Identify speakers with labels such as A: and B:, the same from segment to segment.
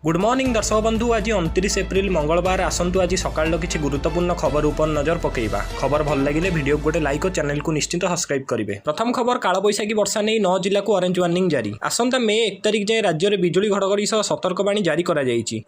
A: Good morning दर्शक बंधु आज 29 एप्रिल मंगलवार आसतु आज सकाळ किसी गुरुत्वपूर्ण खबर उपर नजर पकेबा। खबर भल लगे भिडियो गोटे लाइक और चैनल को निश्चित सब्सक्राइब करेंगे। प्रथम खबर कालबैशाखी वर्षा नहीं 9 जिला को ऑरेंज वार्निंग जारी। आसंता मे 1 तारिख जाए राज्य में बिजुली घड़घड़ी सह सतर्कवाणी जारी कर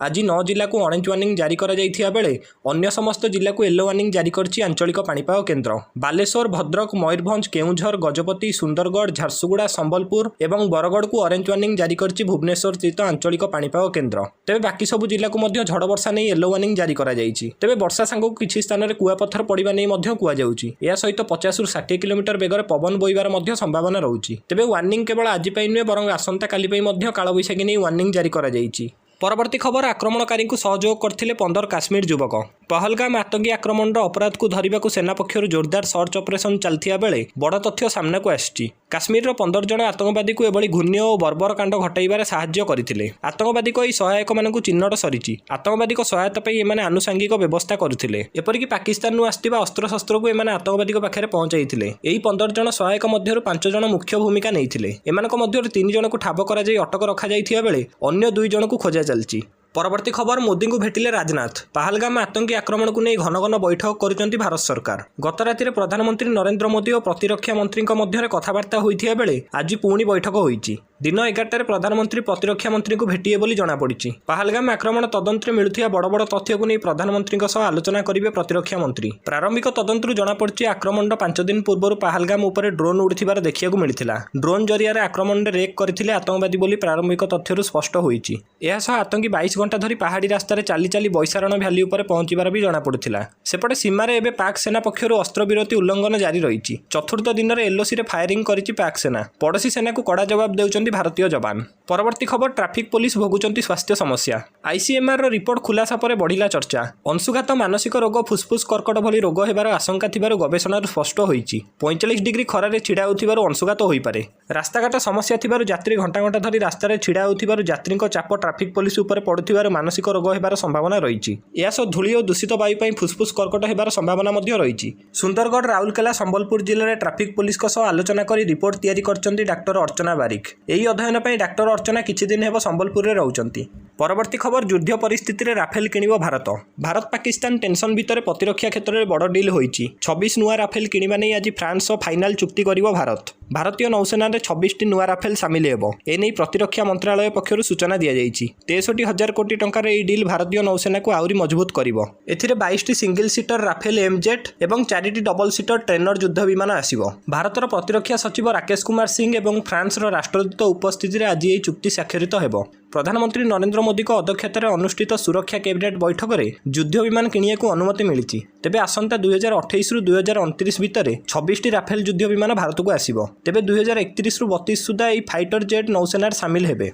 A: आज 9 जिला को ऑरेंज वार्निंग जारी कर बेले अन्य समस्त जिला को येलो वार्निंग जारी कर आंचलिक पाणीपाग केन्द्र। बालेश्वर, भद्रक, मयूरभंज, केउझर, गजपति, सुंदरगढ़, झारसुगुड़ा, संबलपुर और बरगढ़ को ऑरेंज वार्निंग जारी कर भुवनेश्वर स्थित आंचलिक पाणीपाग केन्द्र। तेज बाकी सबु जिला को झड़ वर्षा नहीं येलो वार्निंग जारी करा जायछि। तेज वर्षा सांगू किछि स्थान में कुआपथर पड़िबा नहीं कुआଯାଉଛି। या सहित 50 ରୁ 60 किलोमीटर बेगर पवन बोइबार संभावना रहुछि। तेज वार्निंग केवल आज नहीं बरं आसंता काली कालबैशाखी नहीं वार्निंग जारी करा जायछि। परवर्ती खबर आक्रमणकारी को सहयोग करथिले 15 काश्मीर युवक। पहलगाम आतंकी आक्रमण अपराध को धरने को सेना पक्षर जोरदार सर्च ऑपरेशन चलथिया बेले बड़ तथ्य सामना को आछि। काश्मीर 15 जन आतंकवादी को एभली घूर्ण्य और बर्बर कांड घटाइबार साहाय्य करथिले। आतंकवादी को सहायक मानक चिन्हट सरिछि। आतंकवादी सहायता पाई एमाने आनुषंगिक व्यवस्था करथिले। एपरिक पाकिस्तान आसथिबा अस्त्रशस्त्र को एमाने आतंकवादी पाखरे पहुंचाइथिले। एही 15 जन सहायक मध्यरु 5 जन मुख्य भूमिका नैथिले। एमानक मध्यरु 3 जन को ठाब करा जाई अटक रखा जाइथिया बेले अन्य 2 जन को खोजा चलछि। परवर्ती खबर मोदी को भेटिले राजनाथ। पहलगाम आतंकी आक्रमण को नहीं घन घन बैठक करुछंती भारत सरकार। गत राति प्रधानमंत्री नरेंद्र मोदी और प्रतिरक्षा मंत्री मध्य कथबार्ता होइथिया बेले आज पुणी बैठक होइछि। दिन 11टार प्रधानमंत्री प्रतिरक्षा मंत्री को भेटिए बोली जଣାपड़ी। पहलगाम आक्रमण तदंतर मिलुथिया बड़ बड़ तथ्य को नहीं प्रधानमंत्री आलोचना करेंगे प्रतिरक्षा मंत्री। प्रारंभिक तदंतर जଣାपड़ी आक्रमण 5 दिन पूर्व पहलगाम उपर ड्रोन उड़िथिबार देखिया मिलथिला। ड्रोन जरिया आक्रमण में रेक करथिले आतंकवादी बोली प्रारंभिक तथ्यरू स्पष्ट होइछि। एहा सह आतंकी 22 घंटा धरी पहाड़ी रास्तार चली चली बैसारण भ्याली उपर पहुंचबार भी जଣାपड़ुथिला। सेपटे सीमार एबे पाक सेना पक्षर अस्त्रविरति उल्लंघन जारी रही। चतुर्थ दिन में एलओसी रे फायरिंग करिछि पाक सेना। पड़ोशी सेना को कड़ा जवाब देउछंती भारतीय जवान। परवर्ती खबर ट्राफिक पुलिस भोगुचंती स्वास्थ्य समस्या। आईसीएमआर रिपोर्ट खुलासा पर बढ़िला चर्चा। अंशुघात, मानसिक रोग, फुसफुस कर्कट भली रोग हेबार आशंका थिबारु गवेषणार स्पष्ट होईछि। 45 डिग्री खरारे छिड़ा होथिबारु अंशुघात होई पारे। रास्ताघाट समस्या थिबारु यात्री घंटा घंटा धरी रास्तार छिड़ा होथिबारु यात्रीक चाप ट्राफिक पुलिस उपर पड़ुथिबारु मानसिक रोग हेबार संभावना रही। यासह धूली और दूषित वायु पर फुसफुस कर्कट हेबार संभावना रही। सुंदरगढ़, राउरकेला, संबलपुर जिले में ट्राफिक पुलिस आलोचना कर रिपोर्ट तैयारी करछंती डाक्टर अर्चना बारिक। यही अध्ययन पर डाक्टर अर्चना किछि दिन हेब संबलपुर में रहउछंती। परवर्ती खबर युद्ध परिस्थिति में राफेल किनिबो भारत। भारत पाकिस्तान टेंशन भितर प्रतिरक्षा क्षेत्र में बड़ डिल होईछि। 26 नुआ राफेल किनिबा नै आज फ्रांस सह फाइनाल चुक्ति करिबो भारत। भारतीय नौसेना रे 26टी नुआ राफेल सामिल हेबो। एनै प्रतिरक्षा मंत्रालय पक्षरु सूचना दिया जायछि। 63,000 कोटी टंकार एई डिल भारतीय नौसेना को आउरी मजबूत करिबो। एथिरे 22टी सिंगल सीटर राफेल एमजेट एवं 4टी डबल सीटर ट्रेनर युद्ध विमान आसिबो। भारतर प्रतिरक्षा सचिव राकेश कुमार सिंह एवं फ्रांस राष्ट्रदूत उपस्थिति रे आज एई चुक्ति स्वाक्षरित हेबो। प्रधानमंत्री नरेंद्र मोदी को अध्यक्षतार अनुष्ठित सुरक्षा कैबिनेट बैठक में युद्ध विमान किनिया को अनुमति मिली। तेबे आसंता 2028 ରୁ 2029 भितर 26टी राफेल युद्ध विमान भारत को आसिबो। तेबे 2031 ରୁ 32 सुधा यह फाइटर जेट नौसेनार सामिल हेबे।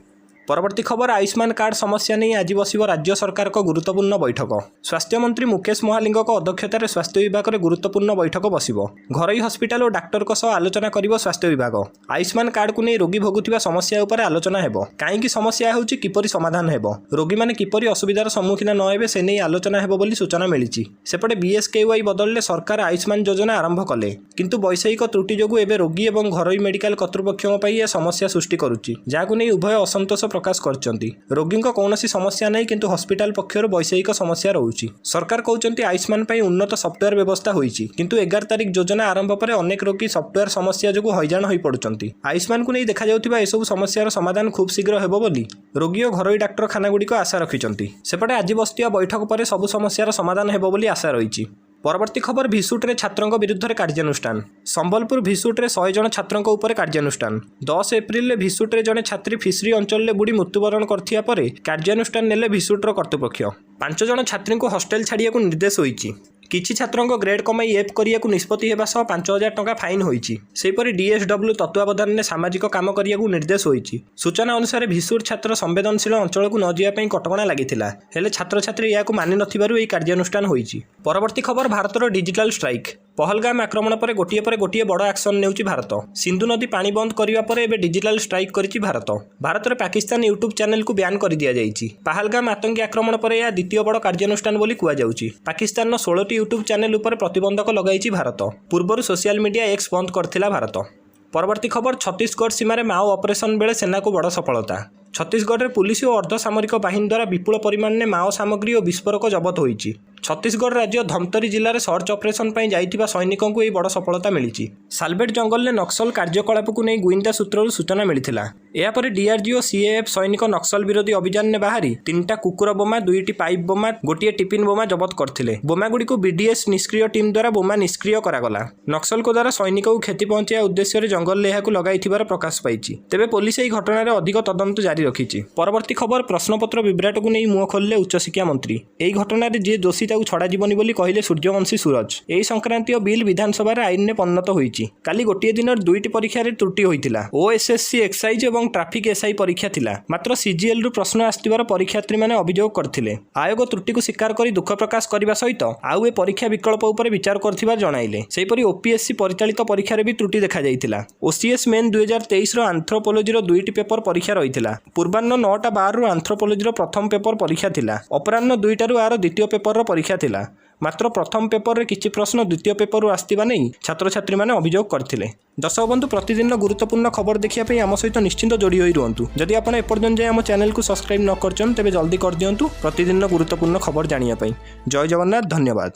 A: परवर्ती खबर आयुष्मान कार्ड समस्या नहीं आज बसिब राज्य सरकार को गुरुत्वपूर्ण बैठक। स्वास्थ्य मंत्री मुकेश महालिंग अध्यक्षतार स्वास्थ्य विभाग में गुरुत्वपूर्ण बैठक बसिब। घरोई हस्पिटाल और डाक्टर आलोचना करिबो स्वास्थ्य विभाग। आयुष्मान कार्ड को नहीं रोगी भोगुथिबा समस्या उपर आलोचना हेबो। काईकि समस्या होउछि, किपरि समाधान हेबो, रोगी माने किपरि असुविधार सम्मुखीन न हेबे से नहीं आलोचना हेबो बोली सूचना मिलिछि। सेपटे बीएसकेवाई बदलले सरकार आयुष्मान योजना आरंभ कले, किंतु वैषयिक त्रुटि जोगु एबे रोगी एवं घरोई मेडिकल कर्तृपक्षों पई यह समस्या सृष्टि करुछि, जाकु नहीं उभय असंतोष प्रकाश करछंती। रोगी को कौनसी समस्या नहीं, किंतु हॉस्पिटल पक्षर वैषयिक समस्या रहुछि। सरकार कहउछंती आयुष्मान पई उन्नत सॉफ्टवेयर व्यवस्था होईछि, किंतु 11 तारिख योजना आरंभ पर अनेक रोगी सॉफ्टवेयर समस्या जोगु हैजान होई पडुछंती। आयुष्मान को नहीं देखा जाउथिबा एसबु समस्यार समाधान खूब शीघ्र हेबो बोली रोगी और घरोई डाक्तरखाना गुडी को आशा रखिछंती। सेपटे आज बस्तिया बैठक पर सबु समस्यार समाधान हेबो बोली आशा रहिछि। परवर्ती खबर भिसुट रे छात्रों विरुद्ध कार्यानुष्ठान। संबलपुर भिसुट रे 100 जन छात्रों उपर कार्यानुष्ठान। 10 एप्रिल रे भिसुट रे जने छात्री फिशरी अंचल बुड़ी मृत्युवरण करथिया परे कार्यानुष्ठान नेले भिसुट रो कर्तृपक्ष। 5 जन छात्री को हॉस्टेल छाड़िया को निर्देश होईछि। किछि छात्रों ग्रेड कमाई एफ करिया को निष्पत्ति हेबा सह 5,000 टंका फाइन होईछि। सेपरि डीएसडब्ल्यू तत्वावधान में सामाजिक काम करिया को निर्देश होईछि। सूचना अनुसार भिसुर छात्र संवेदनशील अंचल को न जिया पई कटकणा लागिथिला, हेले छात्र छात्री या को मानि नथिबारु एई कार्यानुष्ठान होईछि। परवर्ती खबर भारतर डिजिटल स्ट्राइक। पहलगाम आक्रमण पर गोटे बड़ एक्शन नेउछि भारत। सिंधु नदी पानी बंद करिवा पर एबे डिजिटल स्ट्राइक करिछि भारत। भारत रे पाकिस्तान यूट्यूब चैनल को बैन कर दिया जाइछि। पहलगाम आतंकी आक्रमण पर यह द्वितीय बड़ कार्यानुष्ठान बोली कुआ जाउछि। पाकिस्तान 16टी यूट्यूब चैनल उपर प्रतिबंधक लगाइछि भारत। पूर्व सोशल मीडिया एक्स बंद करथिला भारत। परवर्ती खबर छत्तीसगढ़ सीमार माओ ऑपरेशन बेले सेना को बड़ सफलता। ଛତିଶଗଡ଼ରେ ପୁଲିସ ଓ ଅର୍ଦ୍ଧସାମରିକ ବାହିନୀ ଦ୍ୱାରା ବିପୁଳ ପରିମାଣରେ ମାଓ ସାମଗ୍ରୀ ଓ ବିସ୍ଫୋରକ ଜବତ ହୋଇଛି। ଛତିଶଗଡ଼ ରାଜ୍ୟ ଧମତରୀ ଜିଲ୍ଲାରେ ସର୍ଚ୍ଚ ଅପରେସନ୍ ପାଇଁ ଯାଇଥିବା ସୈନିକଙ୍କୁ ଏହି ବଡ଼ ସଫଳତା ମିଳିଛି। ସାଲବେଟ ଜଙ୍ଗଲରେ ନକ୍ସଲ କାର୍ଯ୍ୟକଳାପକୁ ନେଇ ଗୁଇନ୍ଦା ସୂତ୍ରରୁ ସୂଚନା ମିଳିଥିଲା। ଏହାପରେ ଡିଆର୍ଜି ଓ ସିଏଏଫ୍ ସୈନିକ ନକ୍ସଲ ବିରୋଧୀ ଅଭିଯାନରେ ବାହାରି 3ଟା କୁକୁର ବୋମା, 2ଟି ପାଇପ୍ ବୋମା, ଗୋଟିଏ ଟିଫିନ୍ ବୋମା ଜବତ କରିଥିଲେ। ବୋମାଗୁଡ଼ିକୁ ବିଡିଏସ୍ ନିଷ୍କ୍ରିୟ ଟିମ୍ ଦ୍ୱାରା ବୋମା ନିଷ୍କ୍ରିୟ କରାଗଲା। ନକ୍ସଲଙ୍କ ଦ୍ୱାରା ସୈନିକଙ୍କୁ କ୍ଷତି ପହଞ୍ଚାଇବା ଉଦ୍ଦେଶ୍ୟରେ ଜଙ୍ଗଲରେ ଏହାକୁ ଲଗାଇଥିବାର ପ୍ରକାଶ ପାଇଛି। ତେବେ ପୋଲିସ ଏହି ଘଟଣାରେ ଅଧିକ ତଦନ୍ତ ଜାରି ରଖିଛି। ପରବର୍ତ୍ତୀ ଖବର, ପ୍ରଶ୍ନପତ୍ର ବିଭ୍ରାଟକୁ ନେଇ ମୁହଁ ଖୋଲିଲେ ଉଚ୍ଚଶିକ୍ଷା ମନ୍ତ୍ରୀ। ଏହି ଘଟଣାରେ ଯିଏ ଦୋଷୀ ତାକୁ ଛଡ଼ାଯିବନି ବୋଲି କହିଲେ ସୂର୍ଯ୍ୟବଂଶୀ ସୁରଜ। ଏହି ସଂକ୍ରାନ୍ତୀୟ ବିଲ୍ ବିଧାନସଭାରେ ଆଇନରେ ପରିଣତ ହୋଇଛି। କାଲି ଗୋଟିଏ ଦିନରେ 2ଟି ପରୀକ୍ଷାରେ ତ୍ରୁଟି ହୋଇଥିଲା। ଓଏସ୍ଏସ୍ସି ଏକ୍ସାଇଜ୍ ଏବଂ ଟ୍ରାଫିକ୍ ଏସ୍ଆଇ ପରୀକ୍ଷା ଥିଲା। ମାତ୍ର ସିଜିଏଲ୍ରୁ ପ୍ରଶ୍ନ ଆସିଥିବାର ପରୀକ୍ଷାର୍ଥୀମାନେ ଅଭିଯୋଗ କରିଥିଲେ। ଆୟୋଗ ତ୍ରୁଟିକୁ ସ୍ୱୀକାର କରି ଦୁଃଖ ପ୍ରକାଶ କରିବା ସହିତ ଆଉ ଏ ପରୀକ୍ଷା ବିକଳ୍ପ ଉପରେ ବିଚାର କରୁଥିବା ଜଣାଇଲେ। ସେହିପରି ଓପିଏସ୍ସି ପରିଚାଳିତ ପରୀକ୍ଷାରେ ବି ତ୍ରୁଟି ଦେଖାଯାଇଥିଲା। ଓସିଏସ୍ ମେନ୍ 2023ର ଆନ୍ଥ୍ରୋପୋଲୋଜିର 2ଟି ପେପର ପରୀକ୍ଷା ରହିଥିଲା। ପୂର୍ବାହ୍ନ 9:12ରୁ ଆନ୍ଥ୍ରୋପୋଲୋଜିର ପ୍ରଥମ ପେପର ପରୀକ୍ଷା ଥିଲା। ଅପରାହ୍ନ 2ଟାରୁ ଆର ଦ୍ୱିତୀୟ ପେପରର ପରୀକ୍ଷା ଥିଲା। ମାତ୍ର ପ୍ରଥମ ପେପରରେ କିଛି ପ୍ରଶ୍ନ ଦ୍ୱିତୀୟ ପେପରରୁ ଆସିଥିବା ନେଇ ଛାତ୍ରଛାତ୍ରୀମାନେ ଅଭିଯୋଗ କରିଥିଲେ। ଦର୍ଶକ ବନ୍ଧୁ, ପ୍ରତିଦିନର ଗୁରୁତ୍ୱପୂର୍ଣ୍ଣ ଖବର ଦେଖିବା ପାଇଁ ଆମ ସହିତ ନିଶ୍ଚିନ୍ତ ଯୋଡ଼ି ହୋଇ ରୁହନ୍ତୁ। ଯଦି ଆପଣ ଏପର୍ଯ୍ୟନ୍ତ ଯାଏଁ ଆମ ଚ୍ୟାନେଲକୁ ସବସ୍କ୍ରାଇବ୍ ନ କରିଛନ୍ତି ତେବେ ଜଲ୍ଦି କରିଦିଅନ୍ତୁ ପ୍ରତିଦିନର ଗୁରୁତ୍ୱପୂର୍ଣ୍ଣ ଖବର ଜାଣିବା ପାଇଁ। ଜୟ ଜଗନ୍ନାଥ, ଧନ୍ୟବାଦ।